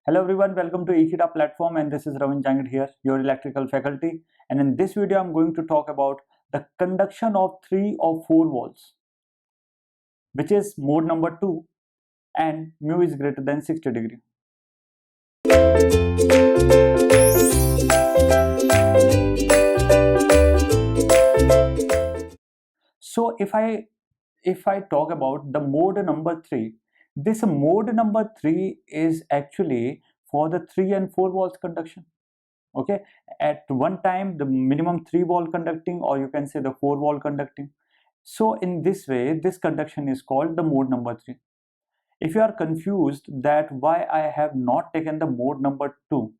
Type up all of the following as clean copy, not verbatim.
Hello everyone, welcome to Ekeeda platform, and this is Ravindra Jangid here, your electrical faculty. And in this video, I'm going to talk about the conduction of 3 or 4 volts, which is mode number 2, and mu is greater than 60 degree. So if I talk about the mode number 3, this mode number 3 is actually for the 3 and 4 volts conduction. Okay, at one time the minimum 3 volt conducting, or you can say the 4 volt conducting. So in this way, this conduction is called the mode number 3. If you are confused that why I have not taken the mode number 2,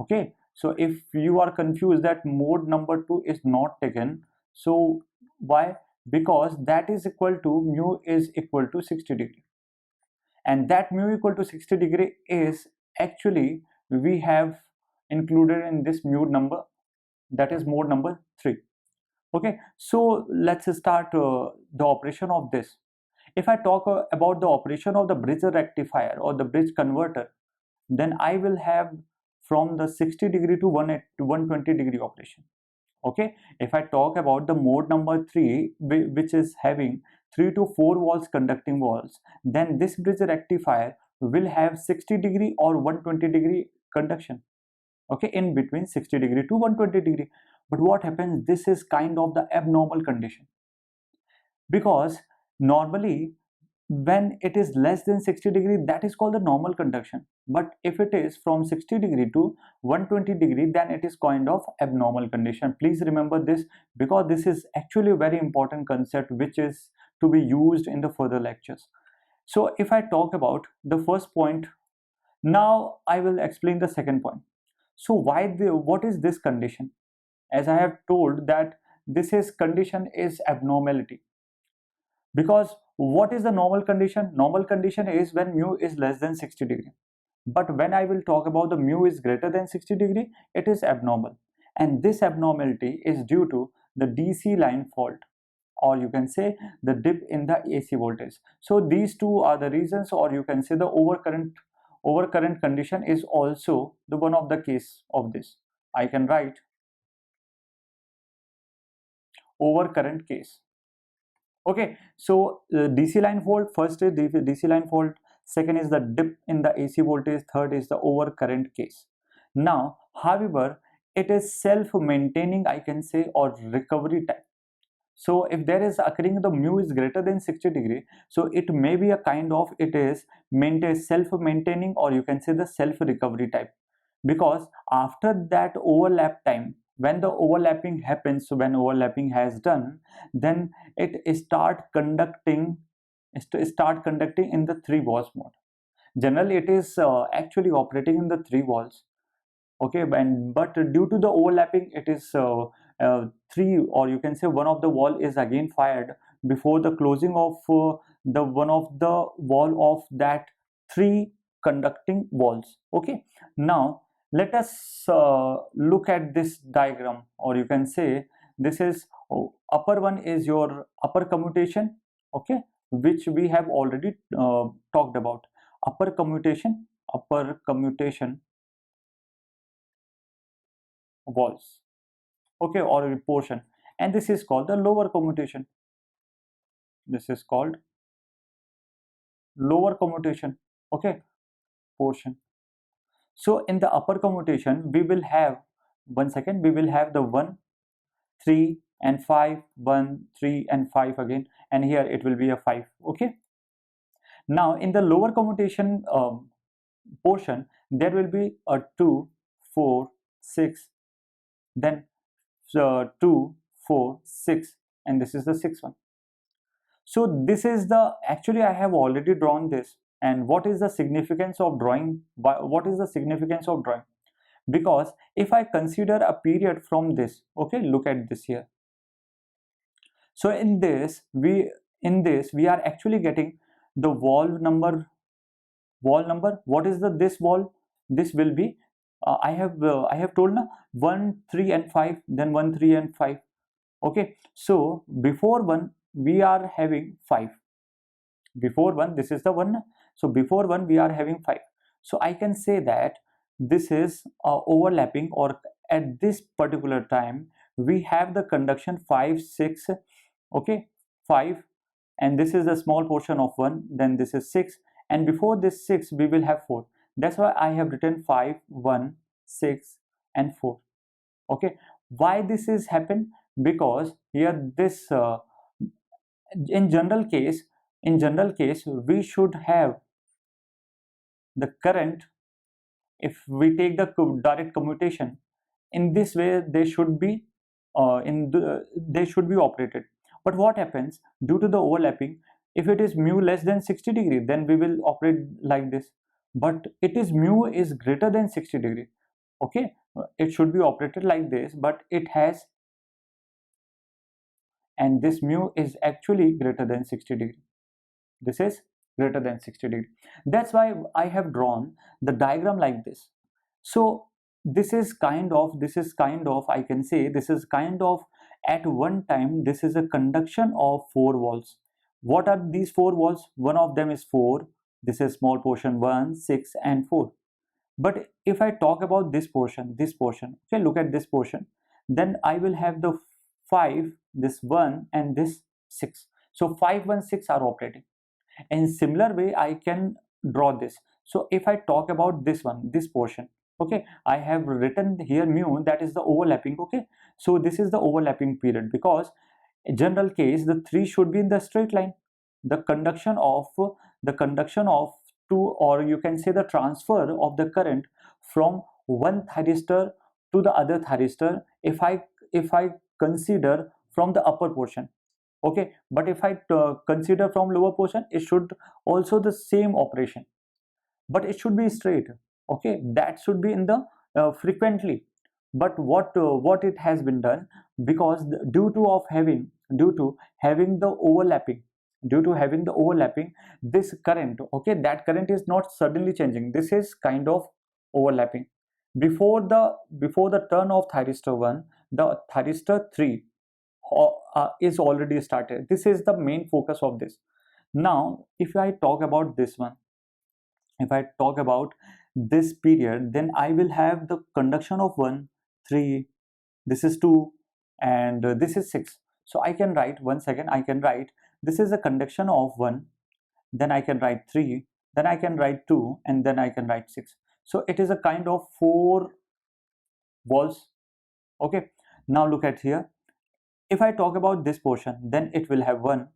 okay, so if you are confused that mode number 2 is not taken, so why? Because that is equal to mu is equal to 60 degree, and that mu equal to 60 degree is actually we have included in this mode number, that is mode number 3. Okay, so let's start the operation of this. If I talk about the operation of the bridge rectifier or the bridge converter, then I will have from the 60 degree to 120 degree operation. Okay, if I talk about the mode number 3, which is having 3 to 4 volts conducting walls, then this bridge rectifier will have 60 degree or 120 degree conduction. Okay, in between 60 degree to 120 degree. But what happens, this is kind of the abnormal condition, because normally when it is less than 60 degree, that is called the normal conduction. But if it is from 60 degree to 120 degree, then it is kind of abnormal condition. Please remember this, because this is actually a very important concept which is to be used in the further lectures. So if I talk about the first point, now I will explain the second point. So what is this condition? As I have told that this is condition is abnormality, because what is the normal condition? Normal condition is when mu is less than 60 degree. But when I will talk about the mu is greater than 60 degree, it is abnormal. And this abnormality is due to the DC line fault, or you can say the dip in the AC voltage. So these two are the reasons, or you can say the overcurrent condition is also the one of the case of this. I can write overcurrent case. Okay, so DC line fault, first is DC line fault, second is the dip in the AC voltage, third is the overcurrent case. Now, however, it is self-maintaining, I can say, or recovery type. So if there is occurring the mu is greater than 60 degree, so it may be a kind of, it is self-maintaining, or you can say the self-recovery type, because after that overlap time, when the overlapping happens, so when overlapping has done, then it start conducting in the 3 volts mode. Generally it is actually operating in the 3 volts. Okay, but due to the overlapping, it is 3, or you can say one of the wall is again fired before the closing of the one of the wall of that 3 conducting walls. Okay, now let us look at this diagram, or you can say this is upper one is your upper commutation, okay, which we have already talked about. Upper commutation walls, okay, or a portion. And this is called the lower commutation. This is called lower commutation, okay, portion. So in the upper commutation, we will have, one second, we will have the 1, 3 and 5, 1, 3 and 5 again, and here it will be a 5. Okay, now in the lower commutation portion, there will be a 2, 4, 6, then 2, 4, 6, and this is the 6th one. So this is the, actually I have already drawn this. And what is the significance of drawing? What is the significance of drawing? Because if I consider a period from this, okay, look at this here. So in this we are actually getting the wall number. What is this wall? This will be I have told na 1, 3 and 5, then 1, 3 and 5. Okay, so before 1 we are having 5. Before 1, this is the 1, so before 1 we are having 5. So I can say that this is overlapping, or at this particular time we have the conduction 5 6, okay, 5, and this is a small portion of 1, then this is 6, and before this 6 we will have 4. That's why I have written 5 1 6 and 4. Okay, why this is happen? Because here this in general case we should have the current. If we take the direct commutation in this way, they should be operated. But what happens due to the overlapping? If it is mu less than 60 degree, then we will operate like this. But it is mu is greater than 60 degree. Okay, it should be operated like this, but it has, and this mu is actually greater than 60 degree. This is greater than 60 degree. That's why I have drawn the diagram like this. So this is kind of I can say this is kind of, at one time this is a conduction of 4 volts. What are these 4 volts? One of them is 4, this is small portion 1 6 and 4. But if I talk about this portion, okay, look at this portion, then I will have the 5, this 1 and this 6. So 5 1 6 are operating. In similar way I can draw this. So if I talk about this one, this portion, okay, I have written here mu, that is the overlapping. Okay, so this is the overlapping period, because in general case the 3 should be in the straight line. The conduction of two, or you can say the transfer of the current from one thyristor to the other thyristor, if I consider from the upper portion. Okay, but if I consider from lower portion, it should also the same operation, but it should be straight. Okay, that should be in the frequently. But what it has been done, because due to having the overlapping, this current, okay, that current is not suddenly changing. This is kind of overlapping. Before the turn of thyristor 1, the thyristor 3 is already started. This is the main focus of this. Now if I talk about this one, if I talk about this period, then I will have the conduction of 1 3, this is 2, and this is 6. So I can write, once again I can write, this is a conduction of 1, then I can write 3, then I can write 2, and then I can write 6. So it is a kind of 4 volts. Okay, now look at here. If I talk about this portion, then it will have 1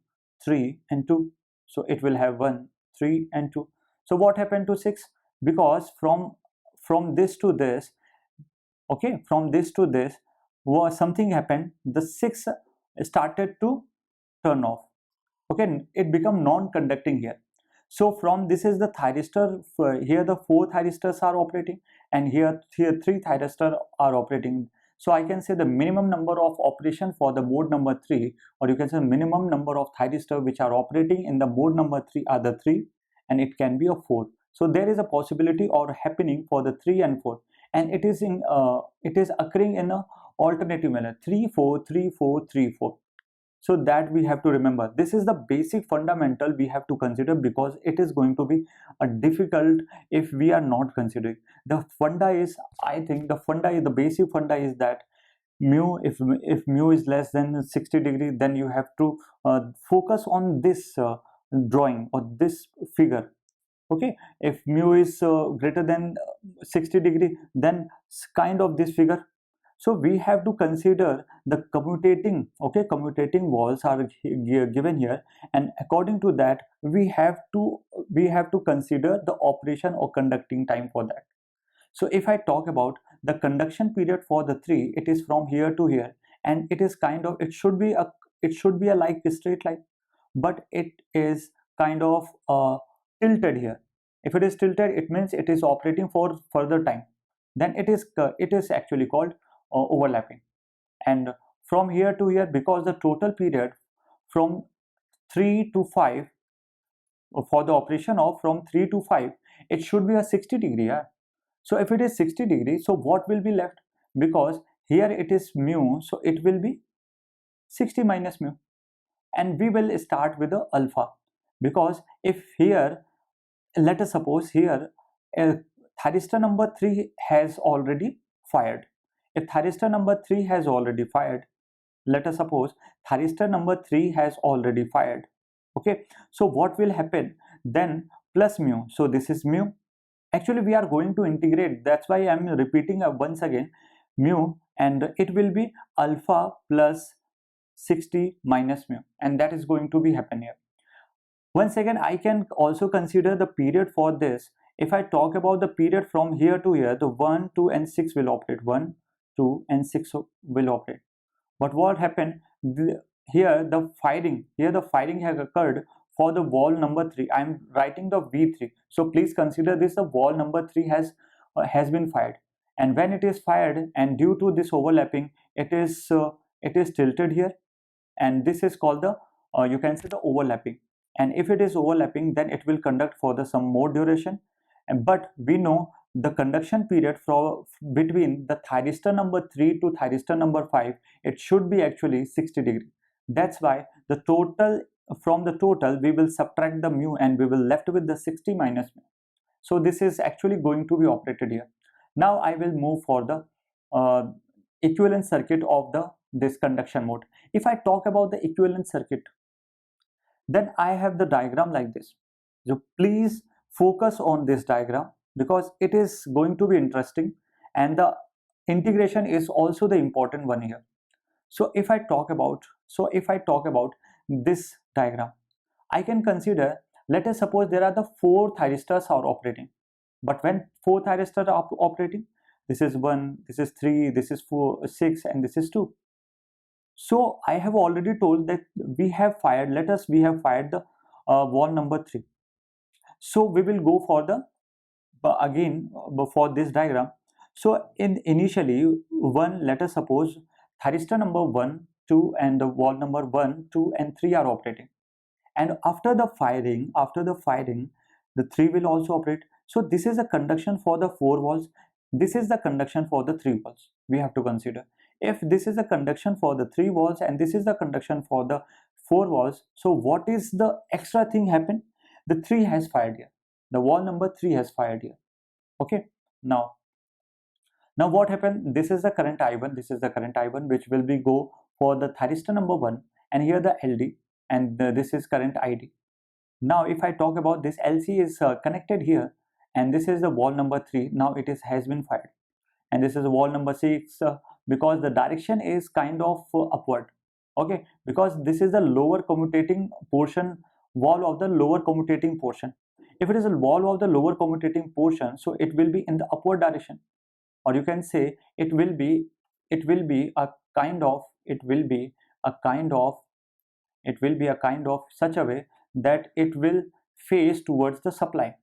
3 and 2. So it will have 1 3 and 2. So what happened to 6? Because from this to this, okay, from this to this, was something happened. The 6 started to turn off. Okay, it become non-conducting here. So from this is the thyristor, here the 4 thyristors are operating, and here 3 thyristors are operating. So I can say the minimum number of operation for the mode number 3, or you can say minimum number of thyristors which are operating in the mode number 3 are the 3, and it can be a 4. So there is a possibility or happening for the 3 and 4, and it is occurring in a alternative manner, 3 4 3 4 3 4. So that we have to remember. This is the basic fundamental we have to consider, because it is going to be a difficult if we are not considering. The funda is, I think the basic funda is that mu, if mu is less than 60 degree, then you have to focus on this drawing or this figure. Okay, if mu is greater than 60 degree, then kind of this figure. So we have to consider the commutating, okay, commutating walls are given here, and according to that we have to consider the operation or conducting time for that. So if I talk about the conduction period for the 3, it is from here to here, and it is kind of, it should be a like a straight line, but it is kind of tilted here. If it is tilted, it means it is operating for further time. Then it is actually called overlapping. And from here to here, because the total period from 3 to 5, for the operation of from 3 to 5, it should be a 60 degree. Yeah? So if it is 60 degree, so what will be left? Because here it is mu, so it will be 60 minus mu, and we will start with the alpha. Because if here, let us suppose here thyristor number 3 has already fired. If thyristor number 3 has already fired, let us suppose thyristor number 3 has already fired. Okay, so what will happen then? Plus mu, so this is mu. Actually we are going to integrate, that's why I am repeating once again, mu, and it will be alpha plus 60 minus mu, and that is going to be happen here. Once again, I can also consider the period for this. If I talk about the period from here to here, the 1, 2 and 6 will operate. 1, 2 and 6 will operate. But what happened here, the firing has occurred for the wall number 3. I am writing the V3. So please consider this, the wall number 3 has been fired. And when it is fired, and due to this overlapping, it is tilted here, and this is called the you can say the overlapping. And if it is overlapping, then it will conduct for the some more duration. But we know the conduction period between the thyristor number 3 to thyristor number 5, it should be actually 60 degree. That's why the total, from the total we will subtract the mu, and we will left with the 60 minus mu. So this is actually going to be operated here. Now I will move for the equivalent circuit of this conduction mode. If I talk about the equivalent circuit, then I have the diagram like this. So please focus on this diagram, because it is going to be interesting, and the integration is also the important one here. So if I talk about this diagram, I can consider, let us suppose there are the 4 thyristors are operating. But when 4 thyristors are operating, this is 1, this is 3, this is 4, 6, and this is 2. So I have already told that we have fired the wall number 3. So we will go for the again for this diagram. So initially let us suppose thyristor number 1, 2 and the wall number 1, 2 and 3 are operating. And after the firing, the 3 will also operate. So this is a conduction for the 4 walls. This is the conduction for the 3 walls. We have to consider. If this is a conduction for the 3 walls and this is the conduction for the 4 walls, so what is the extra thing happen? The 3 has fired here. The wall number 3 has fired here. Okay. Now what happened? This is the current I1. This is the current I1 which will be go for the thyristor number 1, and here the LD, and this is current ID. Now if I talk about this, LC is connected here, and this is the wall number 3. Now it has been fired, and this is wall number 6 because the direction is kind of upward. Okay, because this is the lower commutating portion, wall of the lower commutating portion. If it is a wall of the lower commutating portion, so it will be in the upward direction, or you can say it will be a kind of such a way that it will face towards the supply.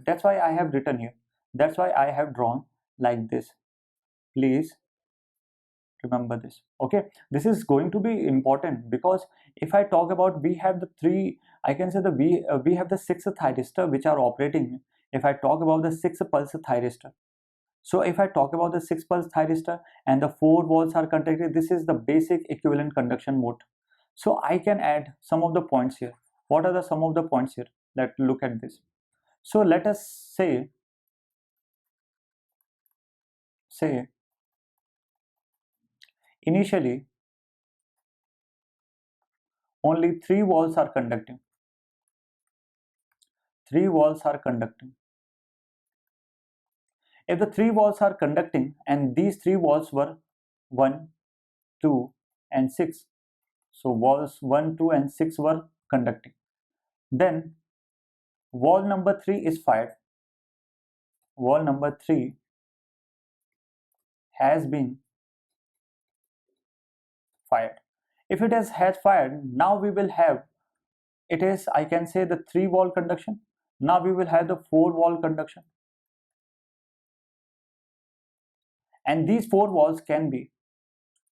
That's why I have written here. That's why I have drawn like this. Please remember this. Okay, this is going to be important, because if I talk about, we have the 3, I can say we have the 6 thyristor which are operating. If I talk about the 6 pulse thyristor, so if I talk about the 6 pulse thyristor and the 4 walls are conducted, this is the basic equivalent conduction mode. So I can add some of the points here. What are some of the points here? Let's look at this. So let us say initially only 3 walls are conducting. If the 3 walls are conducting, and these 3 walls were 1, 2 and 6, so walls 1, 2 and 6 were conducting, then wall number 3 is fired. Wall number 3 has been fired. If it has fired, now we will have, it is, I can say, the 3 wall conduction. Now we will have the 4 wall conduction, and these 4 walls can be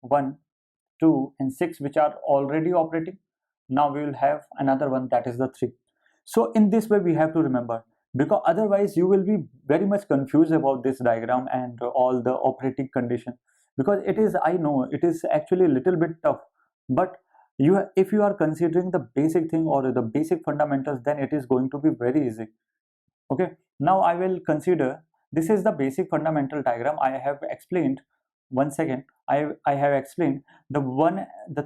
1, 2 and 6 which are already operating. Now we will have another one, that is the 3. So in this way we have to remember, because otherwise you will be very much confused about this diagram and all the operating condition, because it is, I know it is actually a little bit tough, but if you are considering the basic thing or the basic fundamentals, then it is going to be very easy. Okay, now I will consider, this is the basic fundamental diagram I have explained. Once again, I have explained the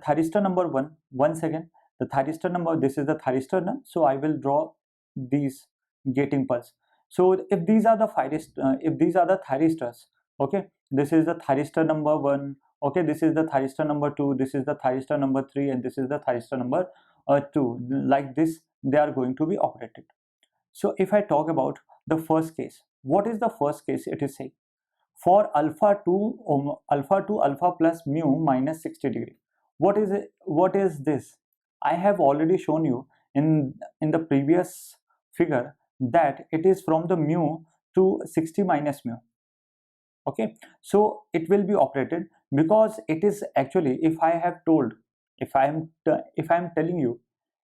thyristor number 1. Once again, the thyristor number, this is the thyristor now, so I will draw these gating pulse. So if these are the thyristors, okay, this is the thyristor number 1, okay, this is the thyristor number 2, this is the thyristor number 3, and this is the thyristor number 2. Like this they are going to be operated. So if I talk about the first case, what is the first case? It is saying for alpha 2 alpha plus mu minus 60 degree. What is it? What is this? I have already shown you in the previous figure that it is from the mu to 60 minus mu. Okay, so it will be operated because it is actually, if I have told, if I am telling you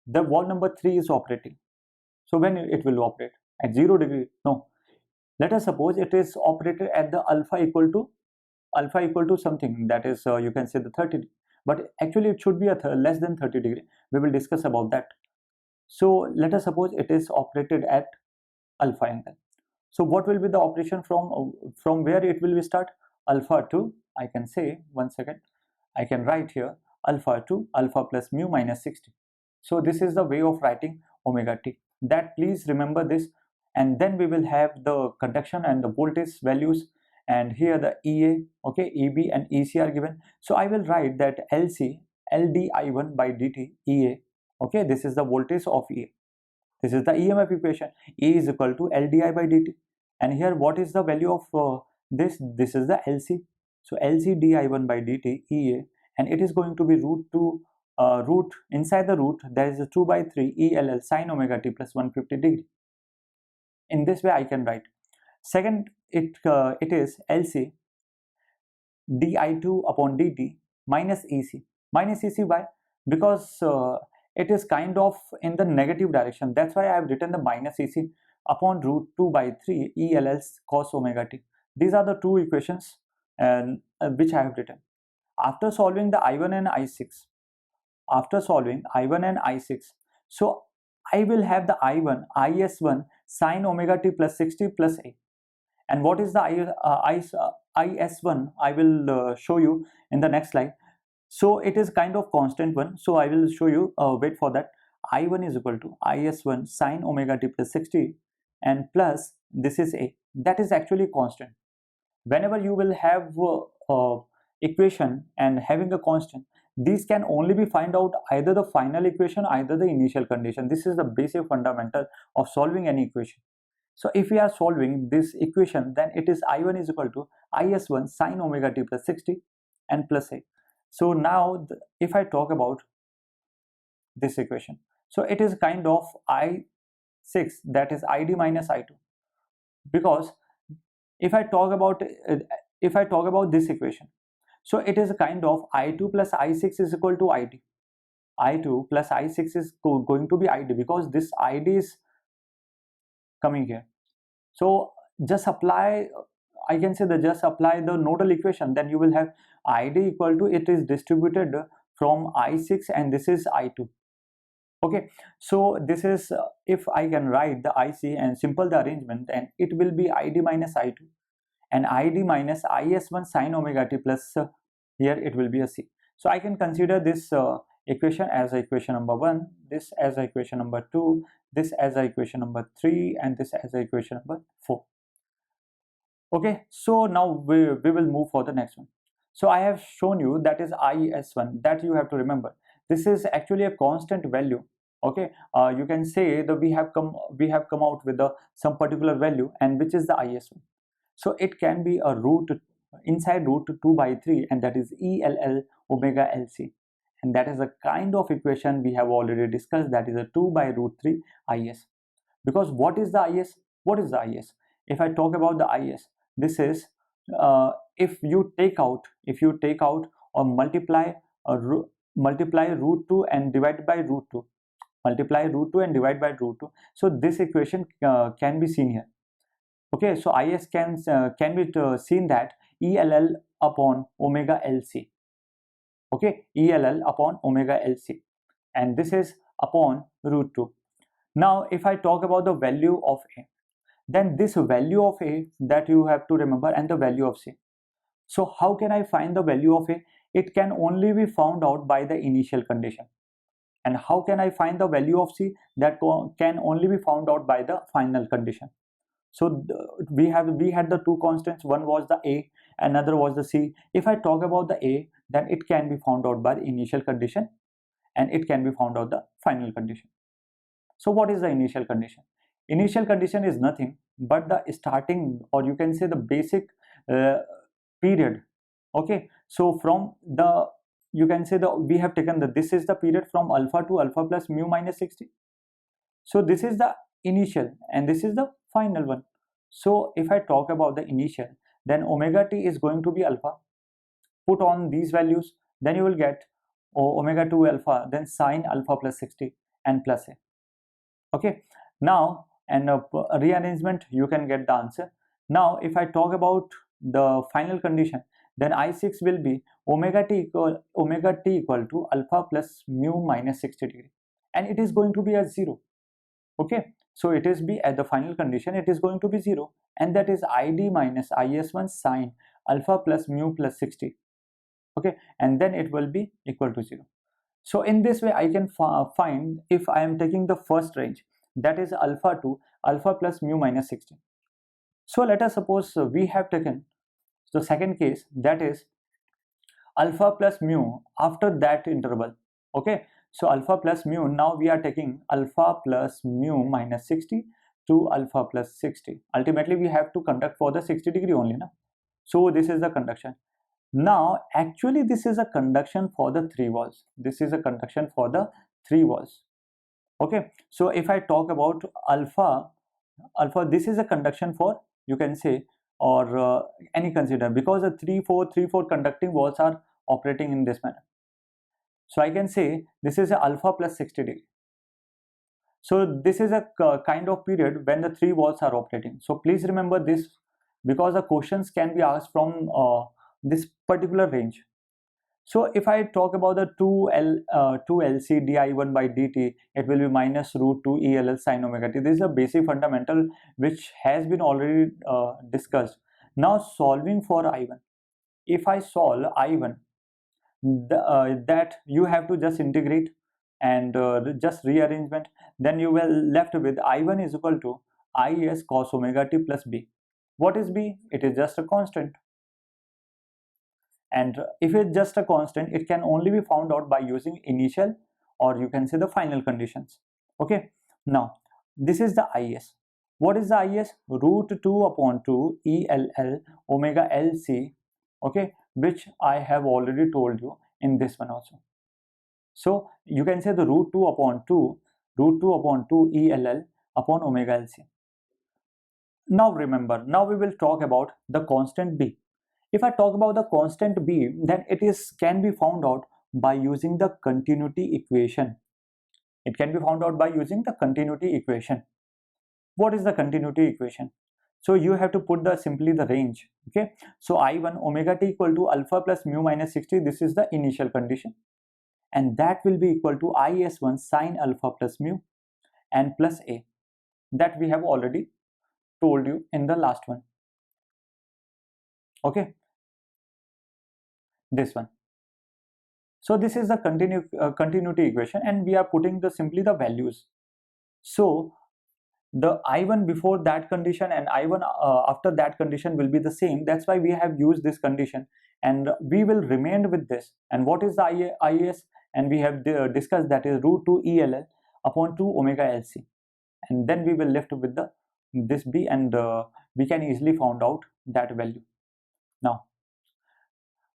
the wall number 3 is operating, so when it will operate at 0 degree? No. Let us suppose it is operated at the alpha equal to something, that is you can say the 30 degree. But actually it should be less than 30 degree. We will discuss about that. So let us suppose it is operated at alpha angle. So what will be the operation from where it will be start? Alpha to, I can say, once again, I can write here alpha to alpha plus mu minus 60. So this is the way of writing omega t. That please remember this, and then we will have the conduction and the voltage values, and here the EA, okay, EB and EC are given. So I will write that LC LdI1 by dt EA, okay, this is the voltage of EA. This is the EMF equation. E is equal to LdI by dt, and here what is the value of this? This is the LC. So LC di1 by dt EA, and it is going to be root inside the root there is a 2 by 3 ELL sin omega t plus 150 degree. In this way I can write. Second, it is LC di2 upon dt minus EC. Minus EC, why? Because it is kind of in the negative direction. That's why I have written the minus EC upon root 2 by 3 ELL cos omega t. These are the two equations which I have written. After solving the I1 and I6, so I will have the I1 IS1 sin omega t plus 60 plus A. And what is the IS1? I will show you in the next slide. So it is kind of constant one, so I will show you, wait for that. I1 is equal to IS1 sin omega t plus 60 and plus this is A. That is actually constant. Whenever you will have equation and having a constant, these can only be find out either the final equation, either the initial condition. This is the basic fundamental of solving any equation. So if we are solving this equation, then it is I1 is equal to IS1 sin omega t plus 60 and plus A. So now if I talk about this equation, so it is kind of I6, that is ID minus I2, because if I talk about this equation, so it is a kind of I2 plus I6 is equal to ID. I2 plus I6 is going to be ID because this ID is coming here. So just apply, I can say that just apply the nodal equation, then you will have ID equal to, it is distributed from I6 and this is I2. Okay, so this is if I can write the IC and simple the arrangement, then it will be ID minus I2 and ID minus IS1 sin omega t plus here it will be a C. So I can consider this equation as equation number 1, this as equation number 2, this as equation number 3, and this as equation number 4. Okay, so now we will move for the next one. So I have shown you that is IS1, that you have to remember. This is actually a constant value. Okay, you can say that we have come out with some particular value, and which is the IS1. So it can be a root inside root 2 by 3, and that is ELL omega LC, and that is a kind of equation we have already discussed, that is a 2 by root 3 IS. Because what is the IS? What is the IS? If I talk about the IS, this is if you take out or multiply root 2 and divide by root 2, multiply root 2 and divide by root 2. So this equation can be seen here. Okay, so IS can be seen that ELL upon omega LC. Okay, ELL upon omega LC, and this is upon root 2. Now if I talk about the value of A, then this value of A that you have to remember and the value of C. So how can I find the value of A? It can only be found out by the initial condition. And how can I find the value of C? That can only be found out by the final condition. So we had the two constants, one was the A, another was the C. If I talk about the A, then it can be found out by the initial condition and it can be found out the final condition. So what is the initial condition? Initial condition is nothing but the starting, or you can say the basic period. Okay, so from the, you can say the, we have taken that this is the period from alpha to alpha plus mu minus 60. So this is the initial and this is the final one. So if I talk about the initial, then omega t is going to be alpha. Put on these values, then you will get omega 2 alpha, then sine alpha plus 60 and plus A. Okay, now and rearrangement, you can get the answer. Now if I talk about the final condition, then I6 will be omega t equal to alpha plus mu minus 60 degree, and it is going to be as 0. Okay, so it is be at the final condition, it is going to be 0, and that is id minus is1 sine alpha plus mu plus 60. Okay, and then it will be equal to 0. So in this way I can find, if I am taking the first range, that is alpha to alpha plus mu minus 60. So let us suppose we have taken the second case, that is alpha plus mu after that interval. Okay, so alpha plus mu, now we are taking alpha plus mu minus 60 to alpha plus 60. Ultimately we have to conduct for the 60 degree only, na? So this is the conduction. Now actually this is a conduction for the 3 walls. This is a conduction for the 3 walls. Okay, so if I talk about alpha, this is a conduction for, you can say, or any consider, because the 3 4 conducting walls are operating in this manner. So I can say this is a alpha plus 60 degree. So this is a kind of period when the 3 walls are operating. So please remember this, because the questions can be asked from this particular range. So if I talk about the 2LC di1 by dt, it will be minus root 2 ELL sin omega t. This is a basic fundamental which has been already discussed. Now solving for I1. If I solve I1, that you have to just integrate and just rearrangement, then you will left with I1 is equal to is cos omega t plus b. What is b? It is just a constant. And if it's just a constant, it can only be found out by using initial, or you can say the final conditions. Okay, now this is the is. What is the is? Root 2 upon 2 ELL omega LC, okay, which I have already told you in this one also. So you can say the root 2 upon 2 ELL upon omega LC. Now remember, now we will talk about the constant b. If I talk about the constant b, then it can be found out by using the continuity equation. It can be found out by using the continuity equation. What is the continuity equation? So you have to put simply the range. Okay, so I1 omega t equal to alpha plus mu minus 60. This is the initial condition, and that will be equal to is1 sine alpha plus mu and plus a, that we have already told you in the last one. Okay, this one. So this is the continuity equation, and we are putting simply the values. So the I1 before that condition and I1 after that condition will be the same. That's why we have used this condition, and we will remain with this. And what is the is? And we have discussed that is root 2 ELL upon 2 omega LC, and then we will left with this b, and we can easily find out that value. Now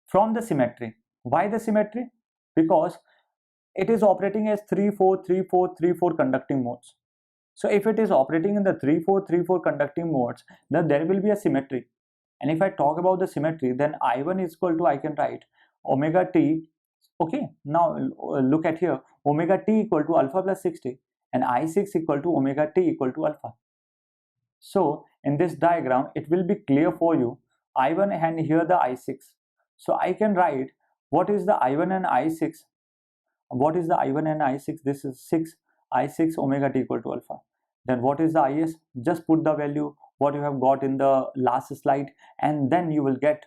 from the symmetry, why the symmetry? Because it is operating as 3 4 3 4 3 4 conducting modes. So if it is operating in the 3 4 3 4 conducting modes, then there will be a symmetry. And if I talk about the symmetry, then I1 is equal to, I can write omega t. Okay, now look at here, omega t equal to alpha plus 60 and I6 equal to omega t equal to alpha. So in this diagram, it will be clear for you, I1 and here the I6. So I can write what is the I1 and I6. What is the I1 and I6? This is 6 I6 omega t equal to alpha. Then what is the IS? Just put the value what you have got in the last slide, and then you will get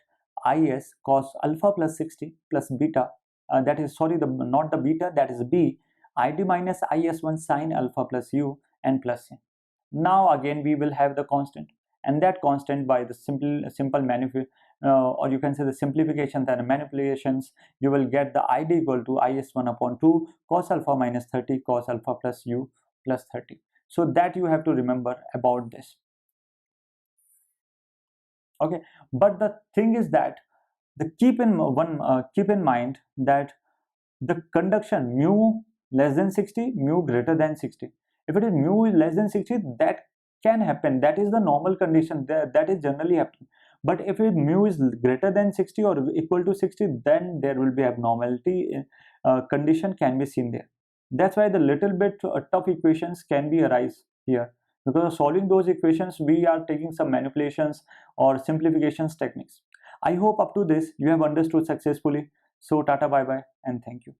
IS cos alpha plus 60 plus beta, that is, sorry, not the beta, that is B, ID minus IS1 sin alpha plus U and plus n. Now again we will have the constant, and that constant by the simple or you can say the simplifications and manipulations, you will get the ID equal to IS1 upon 2 cos alpha minus 30 cos alpha plus U plus 30. So that you have to remember about this. Okay, but the thing is that keep in mind that the conduction mu less than 60, mu greater than 60. If it is mu less than 60, that can happen. That is the normal condition. That is generally happening. But if it mu is greater than 60 or equal to 60, then there will be abnormality. Condition can be seen there. That's why the little bit tough equations can be arise here. Because of solving those equations, we are taking some manipulations or simplifications techniques. I hope up to this you have understood successfully. So tata bye bye and thank you.